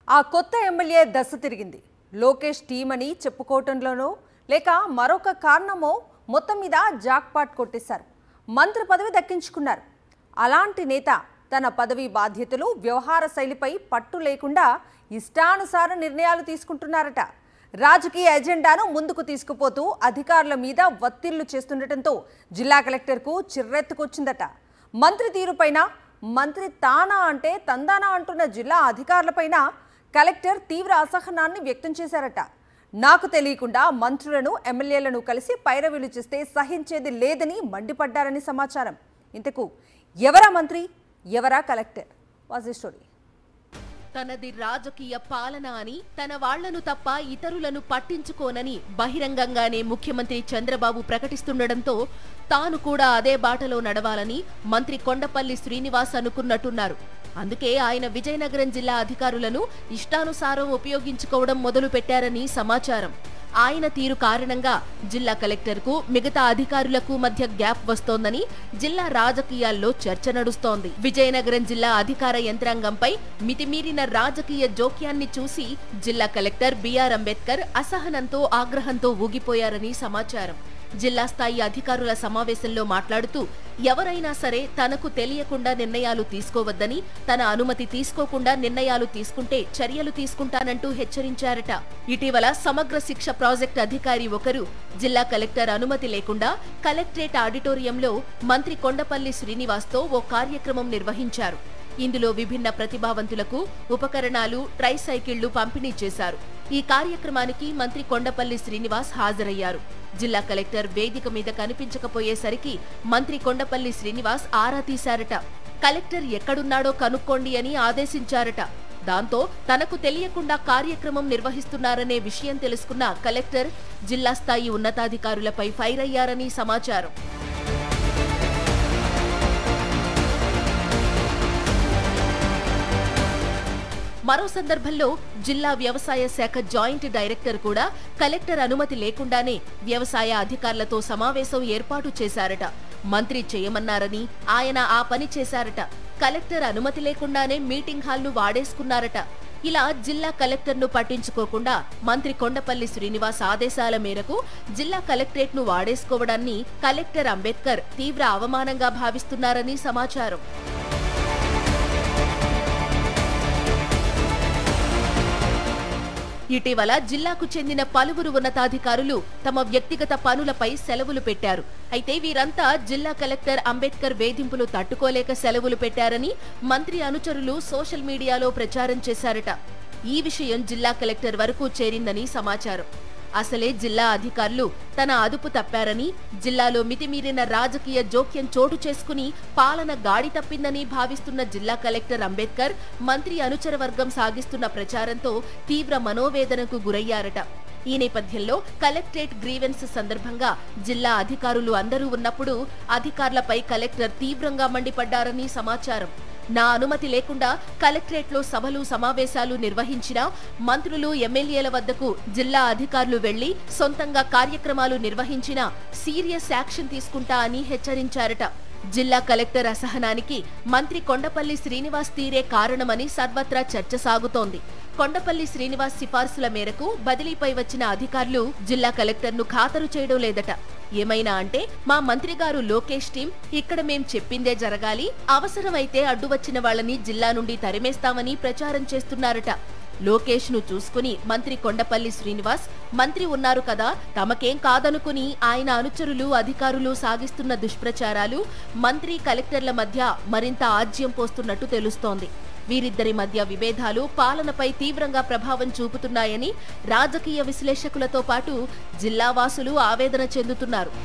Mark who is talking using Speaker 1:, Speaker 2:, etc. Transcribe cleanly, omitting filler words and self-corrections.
Speaker 1: ఆ కొత్త ఎమ్మెల్యే దశ తిరిగింది. లోకేష్ టీమ్ అని చెప్పుకోవటంలోనో లేక మరొక కారణమో మొత్తం మీద జాక్పాట్ కొట్టేశారు. మంత్రి పదవి దక్కించుకున్నారు. అలాంటి నేత తన పదవి బాధ్యతలు వ్యవహార శైలిపై పట్టు లేకుండా ఇష్టానుసార నిర్ణయాలు తీసుకుంటున్నారట. రాజకీయ ఎజెండాను ముందుకు తీసుకుపోతూ అధికారుల మీద ఒత్తిళ్లు చేస్తుండటంతో జిల్లా కలెక్టర్కు చిర్రెత్తుకొచ్చిందట. మంత్రి తీరుపైన మంత్రి తానా అంటే తందానా అంటున్న జిల్లా అధికారులపైన కలెక్టర్ తీవ్ర అసహనాన్ని వ్యక్తం చేశారట. నాకు తెలియకుండా మంత్రులను ఎమ్మెల్యేలను కలిసి పైరవీలు చేస్తే సహించేది లేదని మండిపడ్డారని సమాచారం. ఇంతకు ఎవరా మంత్రి, ఎవరా కలెక్టర్? Was the story.
Speaker 2: తనది రాజకీయ పాలన అని, తన వాళ్లను తప్ప ఇతరులను పట్టించుకోనని బహిరంగంగానే ముఖ్యమంత్రి చంద్రబాబు ప్రకటిస్తుండటంతో తాను కూడా అదే బాటలో నడవాలని మంత్రి కొండపల్లి శ్రీనివాస్ అనుకున్నట్టున్నారు. అందుకే ఆయన విజయనగరం జిల్లా అధికారులను ఇష్టానుసారం ఉపయోగించుకోవడం మొదలు పెట్టారని సమాచారం. ఆయన తీరు కారణంగా జిల్లా కలెక్టర్కు మిగతా అధికారులకు మధ్య గ్యాప్ వస్తోందని జిల్లా రాజకీయాల్లో చర్చ నడుస్తోంది. విజయనగరం జిల్లా అధికార యంత్రాంగంపై మితిమీరిన రాజకీయ జోక్యాన్ని చూసి జిల్లా కలెక్టర్ బిఆర్ అంబేద్కర్ అసహనంతో ఆగ్రహంతో ఊగిపోయారని సమాచారం. జిల్లా స్థాయి అధికారుల సమావేశంలో మాట్లాడుతూ ఎవరైనా సరే తనకు తెలియకుండా నిర్ణయాలు తీసుకోవద్దని, తన అనుమతి తీసుకోకుండా నిర్ణయాలు తీసుకుంటే చర్యలు తీసుకుంటానంటూ హెచ్చరించారట. ఇటీవల సమగ్ర శిక్ష ప్రాజెక్టు అధికారి ఒకరు జిల్లా కలెక్టర్ అనుమతి లేకుండా కలెక్టరేట్ ఆడిటోరియంలో మంత్రి కొండపల్లి శ్రీనివాస్తో ఓ కార్యక్రమం నిర్వహించారు. ఇందులో విభిన్న ప్రతిభావంతులకు ఉపకరణాలు, ట్రైసైకిళ్లు పంపిణీ చేశారు. ఈ కార్యక్రమానికి మంత్రి కొండపల్లి శ్రీనివాస్ హాజరయ్యారు. జిల్లా కలెక్టర్ వేదిక మీద కనిపించకపోయేసరికి మంత్రి కొండపల్లి శ్రీనివాస్ ఆరా తీశారట. కలెక్టర్ ఎక్కడున్నాడో కనుక్కోండి అని ఆదేశించారట. దాంతో తనకు తెలియకుండా కార్యక్రమం నిర్వహిస్తున్నారనే విషయం తెలుసుకున్న కలెక్టర్ జిల్లా స్థాయి ఉన్నతాధికారులపై ఫైర్ అయ్యారని సమాచారం. మరో సందర్భంలో జిల్లా వ్యవసాయ శాఖ జాయింట్ డైరెక్టర్ కూడా కలెక్టర్ అనుమతి లేకుండానే వ్యవసాయ అధికారులతో సమావేశం ఏర్పాటు చేశారట. మంత్రి చేయమన్నారని ఆయన ఆ పని చేశారట. కలెక్టర్ అనుమతి లేకుండానే మీటింగ్ హాల్ను వాడేసుకున్నారట. ఇలా జిల్లా కలెక్టర్ను పట్టించుకోకుండా మంత్రి కొండపల్లి శ్రీనివాస్ ఆదేశాల మేరకు జిల్లా కలెక్టరేట్ను వాడేసుకోవడాన్ని కలెక్టర్ అంబేద్కర్ తీవ్ర అవమానంగా భావిస్తున్నారని సమాచారం. ఇటీవల జిల్లాకు చెందిన పలువురు ఉన్నతాధికారులు తమ వ్యక్తిగత పనులపై సెలవులు పెట్టారు. అయితే వీరంతా జిల్లా కలెక్టర్ అంబేద్కర్ వేధింపులు తట్టుకోలేక సెలవులు పెట్టారని మంత్రి అనుచరులు సోషల్ మీడియాలో ప్రచారం చేశారట. ఈ విషయం జిల్లా కలెక్టర్ వరకు చేరిందని సమాచారం. అసలే జిల్లా అధికారులు తన అదుపు తప్పారని, జిల్లాలో మితిమీరిన రాజకీయ జోక్యం చోటు చేసుకుని పాలన గాడి తప్పిందని భావిస్తున్న జిల్లా కలెక్టర్ అంబేద్కర్ మంత్రి అనుచర వర్గం సాగిస్తున్న ప్రచారంతో తీవ్ర మనోవేదనకు గురయ్యారట. ఈ నేపథ్యంలో కలెక్టరేట్ గ్రీవెన్స్ సందర్భంగా జిల్లా అధికారులు అందరూ ఉన్నప్పుడు అధికారులపై కలెక్టర్ తీవ్రంగా మండిపడ్డారని సమాచారం. నా అనుమతి లేకుండా కలెక్టరేట్లో సభలు, సమావేశాలు నిర్వహించినా మంత్రులు, ఎమ్మెల్యేల వద్దకు జిల్లా అధికారులు వెళ్లి సొంతంగా కార్యక్రమాలు నిర్వహించినా సీరియస్ యాక్షన్ తీసుకుంటా అని హెచ్చరించారట. జిల్లా కలెక్టర్ అసహనానికి మంత్రి కొండపల్లి శ్రీనివాస్ తీరే కారణమని సర్వత్రా చర్చ సాగుతోంది. కొండపల్లి శ్రీనివాస్ సిఫార్సుల మేరకు బదిలీపై వచ్చిన అధికారులు జిల్లా కలెక్టర్ను ఖాతరు చేయడం లేదట. ఏమైనా అంటే మా మంత్రి గారు లోకేష్ టీం ఇక్కడ మేం చెప్పిందే జరగాలి, అవసరమైతే అడ్డు వచ్చిన వాళ్ళని జిల్లా నుండి తరిమేస్తామని ప్రచారం చేస్తున్నారట. లోకేష్ ను చూసుకుని మంత్రి కొండపల్లి శ్రీనివాస్ మంత్రి ఉన్నారు కదా, తమకేం కాదనుకుని ఆయన అనుచరులు, అధికారులు సాగిస్తున్న దుష్ప్రచారాలు మంత్రి, కలెక్టర్ల మధ్య మరింత ఆజ్యం పోస్తున్నట్టు తెలుస్తోంది. వీరిద్దరి మధ్య విభేదాలు పాలనపై తీవ్రంగా ప్రభావం చూపుతున్నాయని రాజకీయ విశ్లేషకులతో పాటు జిల్లావాసులు ఆవేదన చెందుతున్నారు.